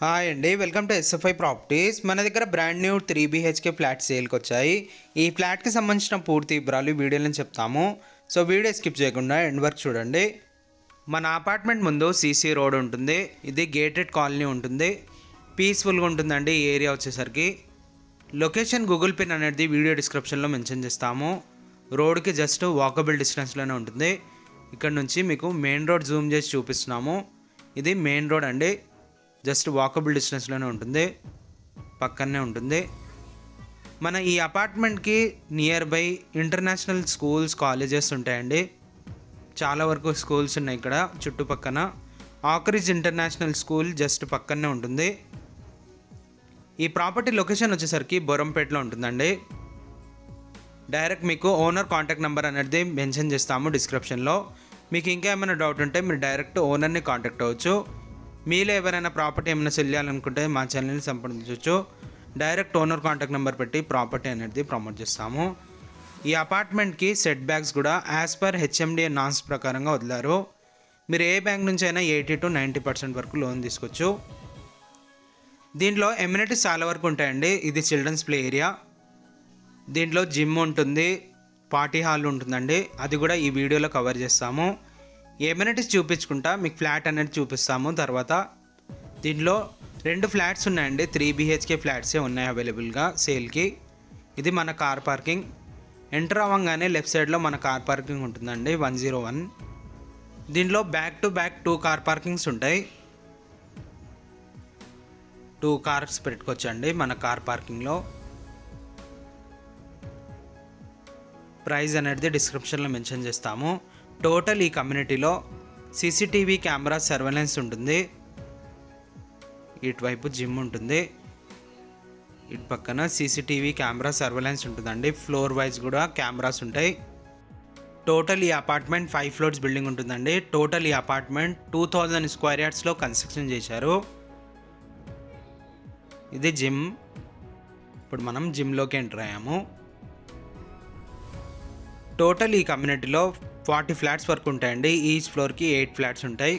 Hi అండి, welcome to SFI properties. మన దగ్గర బ్రాండ్ న్యూ 3 BHK ఫ్లాట్ సేల్కి వచ్చాయి. ఈ ఫ్లాట్కి సంబంధించిన పూర్తి వివరాలు వీడియోలో చెప్తాము. సో వీడియో స్కిప్ చేయకుండా ఎండ్ వరకు చూడండి. మన అపార్ట్మెంట్ ముందు సీసీ రోడ్ ఉంటుంది. ఇది గేటెడ్ కాలనీ ఉంటుంది. పీస్ఫుల్గా ఉంటుందండి ఈ ఏరియా వచ్చేసరికి. లొకేషన్ గూగుల్ పిన్ అనేది వీడియో డిస్క్రిప్షన్లో మెన్షన్ చేస్తాము. రోడ్కి జస్ట్ వాకబుల్ డిస్టెన్స్లోనే ఉంటుంది. ఇక్కడ నుంచి మీకు మెయిన్ రోడ్ జూమ్ చేసి చూపిస్తున్నాము. ఇది మెయిన్ రోడ్ అండి. జస్ట్ వాకబుల్ డిస్టెన్స్లోనే ఉంటుంది, పక్కనే ఉంటుంది. మన ఈ అపార్ట్మెంట్కి nearby international schools, colleges ఉంటాయండి. చాలా వరకు స్కూల్స్ ఉన్నాయి ఇక్కడ చుట్టుపక్కన. ఆక్రిడ్జ్ ఇంటర్నేషనల్ స్కూల్ జస్ట్ పక్కనే ఉంటుంది. ఈ ప్రాపర్టీ లొకేషన్ వచ్చేసరికి బొరంపేటలో ఉంటుందండి. డైరెక్ట్ మీకు ఓనర్ కాంటాక్ట్ నెంబర్ అనేది మెన్షన్ చేస్తాము డిస్క్రిప్షన్లో. మీకు ఇంకా ఏమైనా డౌట్ ఉంటే మీరు డైరెక్ట్ ఓనర్ని కాంటాక్ట్ అవ్వచ్చు. మీలో ఎవరైనా ప్రాపర్టీ ఏమైనా సెల్ చేయాలనుకుంటే మా ఛానల్ని సంప్రదించవచ్చు. డైరెక్ట్ ఓనర్ కాంటాక్ట్ నెంబర్ పెట్టి ప్రాపర్టీ అనేది ప్రమోట్ చేస్తాము. ఈ అపార్ట్మెంట్కి సెట్ బ్యాక్స్ కూడా యాజ్ పర్ హెచ్ఎండిఏ నామ్స్ ప్రకారంగా వదిలారు. మీరు ఏ బ్యాంక్ నుంచి అయినా 80 to 90% వరకు లోన్ తీసుకోవచ్చు. దీంట్లో ఎమ్యూనిటీస్ చాలా వరకు ఉంటాయండి. ఇది చిల్డ్రన్స్ ప్లే ఏరియా. దీంట్లో జిమ్ ఉంటుంది, పార్టీ హాల్ ఉంటుందండి. అది కూడా ఈ వీడియోలో కవర్ చేస్తాము. ఎమ్యూనిటీస్ చూపించుకుంటా మీకు ఫ్లాట్ అనేది చూపిస్తాము తర్వాత. దీంట్లో 2 ఫ్లాట్స్ ఉన్నాయండి. 3 BHK ఫ్లాట్సే ఉన్నాయి అవైలబుల్గా సేల్కి. ఇది మన కార్ పార్కింగ్. ఎంటర్ అవ్వగానే లెఫ్ట్ సైడ్లో మన కార్ పార్కింగ్ ఉంటుందండి 101. దీంట్లో back to back 2 car parkings ఉంటాయి. 2 కార్స్ పెట్టుకోవచ్చండి మన కార్ పార్కింగ్లో. ప్రైస్ అనేది డిస్క్రిప్షన్లో మెన్షన్ చేస్తాము. టోటల్ ఈ కమ్యూనిటీలో సీసీటీవీ కెమెరా సర్వేలెన్స్ ఉంటుంది. ఇటువైపు జిమ్ ఉంటుంది, ఇటు పక్కన సీసీటీవీ కెమెరా సర్వేలెన్స్ ఉంటుందండి. ఫ్లోర్ వైజ్ కూడా కెమెరాస్ ఉంటాయి. టోటల్ ఈ అపార్ట్మెంట్ 5 floors బిల్డింగ్ ఉంటుందండి. టోటల్ ఈ అపార్ట్మెంట్ 2000 square yardsలో కన్స్ట్రక్షన్ చేశారు. ఇది జిమ్. ఇప్పుడు మనం జిమ్లోకి ఎంటర్ అయ్యాము. టోటల్ ఈ కమ్యూనిటీలో 40 ఫ్లాట్స్ వరకు ఉంటాయండి. ఈచ్ ఫ్లోర్కి 8 ఫ్లాట్స్ ఉంటాయి.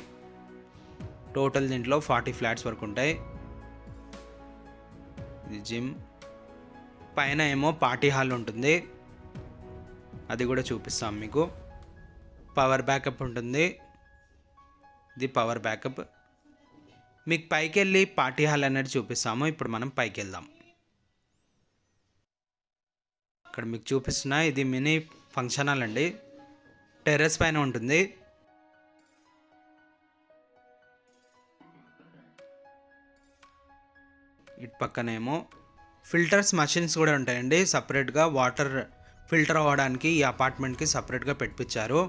టోటల్ దీంట్లో 40 ఫ్లాట్స్ వరకు ఉంటాయి. ఇది జిమ్. పైన ఏమో పార్టీ హాల్ ఉంటుంది, అది కూడా చూపిస్తాం మీకు. పవర్ బ్యాకప్ ఉంటుంది. ఇది పవర్ బ్యాకప్. మీకు పైకి వెళ్ళి పార్టీ హాల్ అనేది చూపిస్తాము. ఇప్పుడు మనం పైకి వెళ్దాం. ఇక్కడ మీకు చూపిస్తున్నా ఇది మినీ ఫంక్షన్ హాల్ అండి. టెర్రస్ పైన ఉంటుంది. ఇటు పక్కనేమో ఫిల్టర్స్ మషిన్స్ కూడా ఉంటాయండి. సపరేట్గా వాటర్ ఫిల్టర్ అవ్వడానికి ఈ అపార్ట్మెంట్కి సపరేట్గా పెట్టించారు.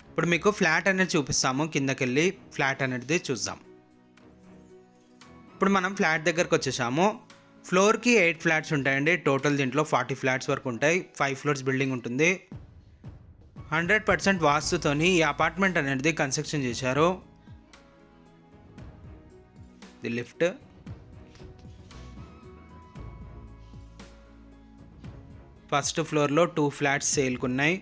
ఇప్పుడు మీకు ఫ్లాట్ అనేది చూపిస్తాము. కిందకెళ్ళి ఫ్లాట్ అనేది చూద్దాం. ఇప్పుడు మనం ఫ్లాట్ దగ్గరకు వచ్చేసాము. ఫ్లోర్కి 8 ఫ్లాట్స్ ఉంటాయండి. టోటల్ దీంట్లో 40 ఫ్లాట్స్ వరకు ఉంటాయి. 5 floors బిల్డింగ్ ఉంటుంది. 100% వాస్తుతోని ఈ అపార్ట్మెంట్ అనేది కన్స్ట్రక్షన్ చేశారు. ఇది లిఫ్ట్. ఫస్ట్ ఫ్లోర్లో 2 ఫ్లాట్స్ సేల్కి ఉన్నాయి.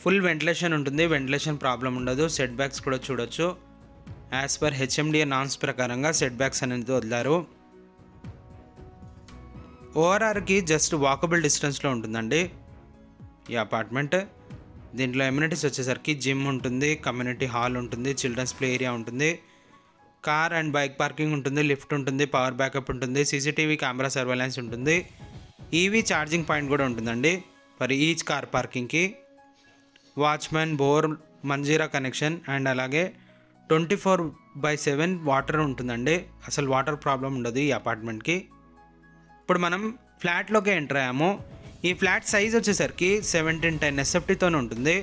ఫుల్ వెంటిలేషన్ ఉంటుంది, వెంటిలేషన్ ప్రాబ్లం ఉండదు. సెట్ బ్యాక్స్ కూడా చూడొచ్చు. యాజ్ పర్ హెచ్ఎండిఏ నామ్స్ ప్రకారంగా సెట్ బ్యాక్స్ అనేది వదిలారు. ఓఆర్ఆర్కి జస్ట్ వాకబుల్ డిస్టెన్స్లో ఉంటుందండి ఈ అపార్ట్మెంట్. దీంట్లో ఎమ్యూనిటీస్ వచ్చేసరికి జిమ్ ఉంటుంది, కమ్యూనిటీ హాల్ ఉంటుంది, చిల్డ్రన్స్ ప్లే ఏరియా ఉంటుంది, కార్ అండ్ బైక్ పార్కింగ్ ఉంటుంది, లిఫ్ట్ ఉంటుంది, పవర్ బ్యాకప్ ఉంటుంది, సీసీటీవీ కెమెరా సర్వేలెన్స్ ఉంటుంది, ఈవీ ఛార్జింగ్ పాయింట్ కూడా ఉంటుందండి ఫర్ ఈచ్ కార్ పార్కింగ్కి. Watchmen, bore, Manjeera connection and అలాగే 24/7 వాటర్ ఉంటుందండి. అసలు వాటర్ ప్రాబ్లం ఉండదు ఈ అపార్ట్మెంట్కి. ఇప్పుడు మనం ఫ్లాట్లోకి ఎంటర్ అయ్యాము. ఈ ఫ్లాట్ సైజ్ వచ్చేసరికి 1710 SFTతో ఉంటుంది.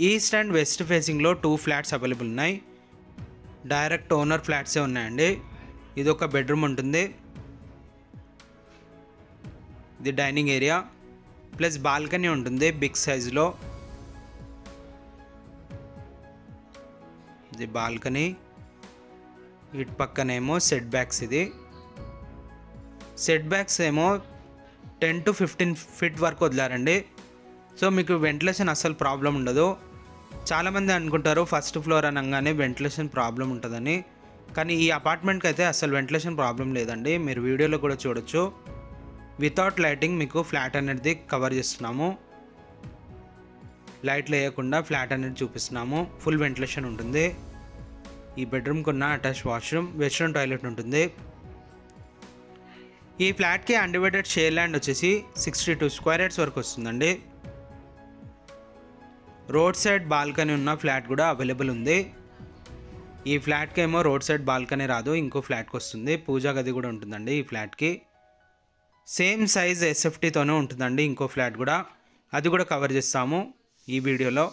ఈస్ట్ అండ్ వెస్ట్ ఫేసింగ్లో 2 ఫ్లాట్స్ అవైలబుల్ ఉన్నాయి. డైరెక్ట్ ఓనర్ ఫ్లాట్సే ఉన్నాయండి. ఇది ఒక బెడ్రూమ్ ఉంటుంది. ఇది డైనింగ్ ఏరియా ప్లస్ బాల్కనీ ఉంటుంది బిగ్ సైజులో. ఇది బాల్కనీ. ఇటు పక్కనేమో సెట్ బ్యాక్స్. ఇది సెట్ బ్యాక్స్ ఏమో 10 to 15 feet వరకు వదిలారండి. సో మీకు వెంటిలేషన్ అస్సలు ప్రాబ్లం ఉండదు. చాలామంది అనుకుంటారు ఫస్ట్ ఫ్లోర్ అనగానే వెంటిలేషన్ ప్రాబ్లం ఉంటుందని. కానీ ఈ అపార్ట్మెంట్కి అయితే అసలు వెంటిలేషన్ ప్రాబ్లం లేదండి. మీరు వీడియోలో కూడా చూడొచ్చు. వితౌట్ లైటింగ్ మీకు ఫ్లాట్ అనేది కవర్ చేస్తున్నాము. లైట్లు వేయకుండా ఫ్లాట్ అనేది చూపిస్తున్నాము. ఫుల్ వెంటిలేషన్ ఉంటుంది. ఈ బెడ్రూమ్కి ఉన్న అటాచ్ వాష్రూమ్, వెస్ట్రన్ టాయిలెట్ ఉంటుంది. ఈ ఫ్లాట్కి అన్డివైడెడ్ షేర్ ల్యాండ్ వచ్చేసి 62 స్క్వేర్ యార్డ్స్ వరకు వస్తుందండి. రోడ్ సైడ్ బాల్కనీ ఉన్న ఫ్లాట్ కూడా అవైలబుల్ ఉంది. ఈ ఫ్లాట్కి ఏమో రోడ్ సైడ్ బాల్కనీ రాదు, ఇంకో ఫ్లాట్కి వస్తుంది. పూజా గది కూడా ఉంటుందండి ఈ ఫ్లాట్కి. సేమ్ సైజ్ ఎస్ఎఫ్టీతోనే ఉంటుందండి ఇంకో ఫ్లాట్ కూడా. అది కూడా కవర్ చేస్తాము ఈ వీడియోలో.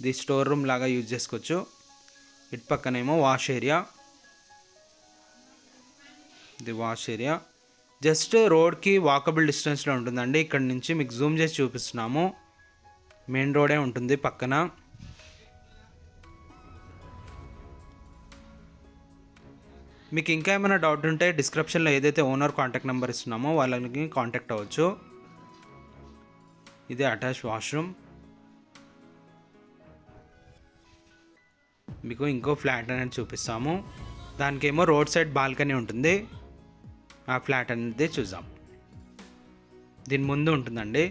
ఇది స్టోర్ రూమ్ లాగా యూజ్ చేసుకోవచ్చు. ఇటు పక్కనేమో వాష్ ఏరియా. ఇది వాష్ ఏరియా. జస్ట్ రోడ్కి వాకబుల్ డిస్టెన్స్లో ఉంటుందండి. ఇక్కడ నుంచి మీకు జూమ్ చేసి చూపిస్తున్నాము. మెయిన్ రోడే ఉంటుంది పక్కన. మీకు ఇంకా ఏమైనా డౌట్ ఉంటే డిస్క్రిప్షన్లో ఏదైతే ఓనర్ కాంటాక్ట్ నెంబర్ ఇస్తున్నామో వాళ్ళకి కాంటాక్ట్ అవ్వచ్చు. ఇది అటాచ్ వాష్రూమ్. మీకు ఇంకో ఫ్లాట్ అనేది చూపిస్తాము. దానికేమో రోడ్ సైడ్ బాల్కనీ ఉంటుంది. ఆ ఫ్లాట్ అనేది చూద్దాం. దీని ముందు ఉంటుందండి.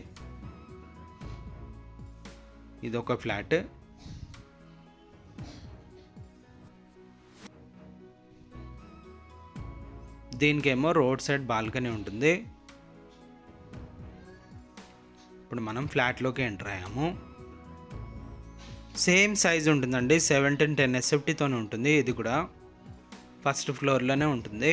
ఇది ఒక ఫ్లాట్. దీనికేమో రోడ్ సైడ్ బాల్కనీ ఉంటుంది. ఇప్పుడు మనం ఫ్లాట్లోకి ఎంటర్ అయ్యాము. సేమ్ సైజ్ ఉంటుందండి. 1710 ఎస్ఎఫ్టీతోనే ఉంటుంది. ఇది కూడా ఫస్ట్ ఫ్లోర్లోనే ఉంటుంది.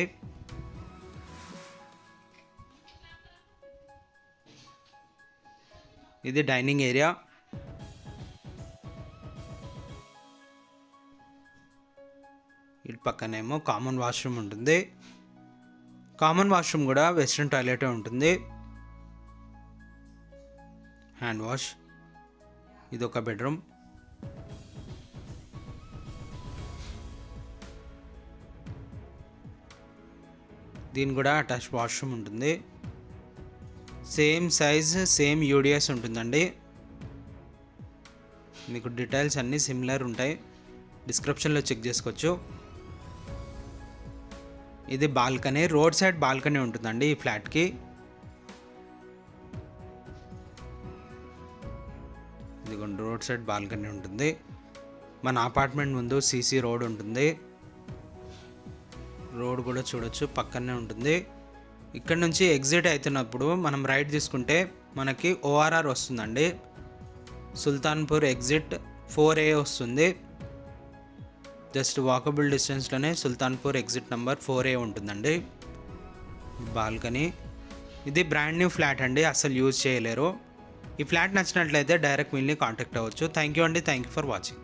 ఇది డైనింగ్ ఏరియా. ఇటు పక్కనేమో కామన్ వాష్రూమ్ ఉంటుంది. కామన్ వాష్రూమ్ కూడా వెస్ట్రన్ టాయిలెటే ఉంటుంది. Hand wash. ఇది ఒక బెడ్రూమ్. దీని కూడా అటాచ్ వాష్రూమ్ ఉంటుంది. సేమ్ సైజ్ సేమ్ యూడిఎస్ ఉంటుందండి. మీకు డీటెయిల్స్ అన్నీ సిమిలర్ ఉంటాయి. డిస్క్రిప్షన్లో చెక్ చేసుకోవచ్చు. ఇది బాల్కనీ. రోడ్ సైడ్ బాల్కనీ ఉంటుందండి ఈ ఫ్లాట్కి. ఇదిగోండి రోడ్ సైడ్ బాల్కనీ ఉంటుంది. మన అపార్ట్మెంట్ ముందు సీసీ రోడ్ ఉంటుంది. రోడ్ కూడా చూడొచ్చు, పక్కనే ఉంటుంది. ఇక్కడ నుంచి ఎగ్జిట్ అవుతున్నప్పుడు మనం రైట్ తీసుకుంటే మనకి ఓఆర్ఆర్ వస్తుందండి. సుల్తాన్పూర్ ఎగ్జిట్ 4A వస్తుంది. జస్ట్ వాకబుల్ డిస్టెన్స్లోనే సుల్తాన్పూర్ ఎగ్జిట్ నెంబర్ 4A ఉంటుందండి. బాల్కనీ. ఇది బ్రాండ్ న్యూ ఫ్లాట్ అండి, అసలు యూజ్ చేయలేరు. ఈ ఫ్లాట్ నచ్చినట్లయితే డైరెక్ట్ వీళ్ళని కాంటాక్ట్ అవ్వచ్చు. థ్యాంక్ యూ అండి. Thank you for watching.